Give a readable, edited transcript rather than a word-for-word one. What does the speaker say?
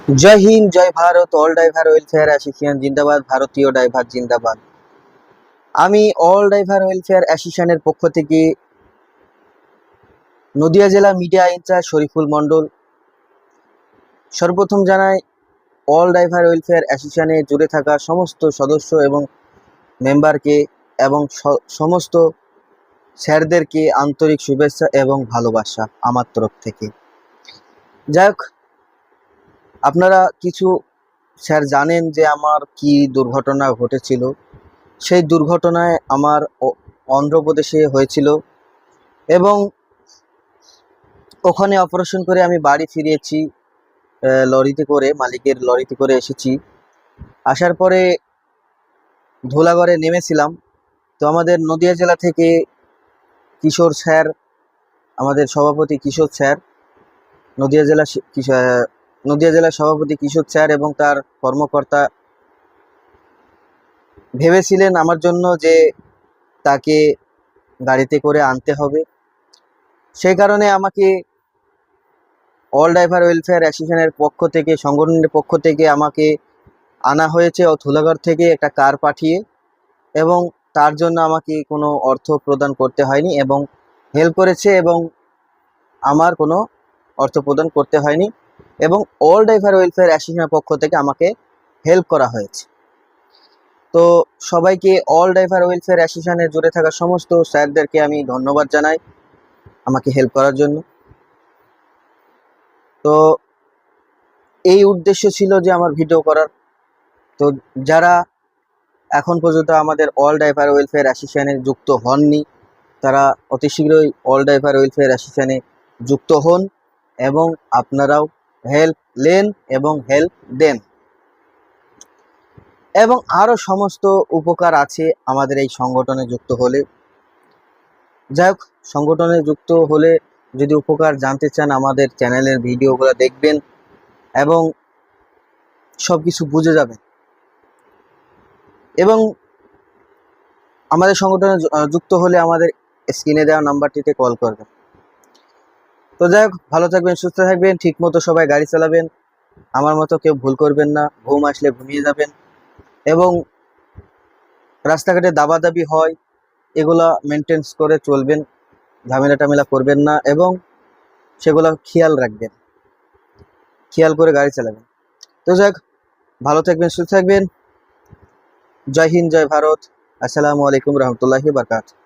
जय हिंद जय Bharat all driver welfare association জিন্দাবাদ ভারতীয় ড্রাইভার জিন্দাবাদ। আমি অল ড্রাইভার ওয়েলফেয়ার অ্যাসোসিয়েশনের পক্ষ থেকে নদিয়া জেলা মিডিয়া ইনচার্জ শরীফুল মণ্ডল সর্বপ্রথম জানাই অল ড্রাইভার ওয়েলফেয়ার অ্যাসোসিয়েশনে জুড়ে থাকা সমস্ত সদস্য এবং মেম্বারকে এবং সমস্ত স্যারদেরকে আন্তরিক শুভেচ্ছা এবং ভালোবাসা আমার তরফ থেকে। যাই হোক, আপনারা কিছু স্যার জানেন যে আমার কি দুর্ঘটনা ঘটেছিল। সেই দুর্ঘটনায় আমার অন্ধ্রপ্রদেশে হয়েছিল এবং ওখানে অপারেশন করে আমি বাড়ি ফিরেছি লরিতে করে, মালিকের লরিতে করে এসেছি। আসার পরে ধুলাগড়ে নেমেছিলাম। তো আমাদের নদিয়া জেলা থেকে কিশোর স্যার, আমাদের সভাপতি কিশোর স্যার, নদিয়া জেলার সভাপতি কিশোর স্যার এবং তার কর্মকর্তা ভেবেছিলেন আমার জন্য যে তাকে গাড়িতে করে আনতে হবে। সেই কারণে আমাকে অল ড্রাইভার ওয়েলফেয়ার অ্যাসোসিয়েশনের পক্ষ থেকে, সংগঠনের পক্ষ থেকে আমাকে আনা হয়েছে ও ধুলাগড় থেকে একটা কার পাঠিয়ে, এবং তার জন্য আমাকে কোনো অর্থ প্রদান করতে হয়নি এবং হেল্প করেছে, এবং আমার কোনো অর্থ প্রদান করতে হয়নি এবং অল ড্রাইভার ওয়েলফেয়ার অ্যাসোসিয়েশনের পক্ষ থেকে আমাকে হেল্প করা হয়েছে। তো সবাইকে, অল ড্রাইভার ওয়েলফেয়ার অ্যাসোসিয়েশনে জুড়ে থাকা সমস্ত স্যারদেরকে আমি ধন্যবাদ জানাই আমাকে হেল্প করার জন্য। তো এই উদ্দেশ্য ছিল যে আমার ভিডিও করার। তো যারা এখন পর্যন্ত আমাদের অল ড্রাইভার ওয়েলফেয়ার অ্যাসোসিয়েশনে যুক্ত হননি, তারা অতি শীঘ্রই অল ড্রাইভার ওয়েলফেয়ার অ্যাসোসিয়েশনে যুক্ত হন এবং আপনারাও হেল্প নেন এবং হেল্প দেন। এবং আরও সমস্ত উপকার আছে আমাদের এই সংগঠনে যুক্ত হলে। যাই হোক, সংগঠনে যুক্ত হলে যদি উপকার জানতে চান, আমাদের চ্যানেলের ভিডিওগুলো দেখবেন এবং সব কিছু বুঝে যাবেন এবং আমাদের সংগঠনে যুক্ত হলে আমাদের স্ক্রিনে দেওয়া নাম্বারটিতে কল করবেন। তো যাই হোক, ভালো থাকবেন, সুস্থ থাকবেন, ঠিক মতো সবাই গাড়ি চালাবেন। আমার মতো কেউ ভুল করবেন না, ঘুম আসলে ঘুমিয়ে যাবেন এবং রাস্তাঘাটে দাবাদাবি হয় এগুলা মেনটেন্স করে চলবেন, ঝামেলা টামেলা করবেন না এবং সেগুলো খেয়াল রাখবেন, খেয়াল করে গাড়ি চালাবেন। তো যাই হোক, ভালো থাকবেন, সুস্থ থাকবেন। জয় হিন্দ জয় ভারত। আসসালামু আলাইকুম রহমতুল্লাহি বারকাতুহু।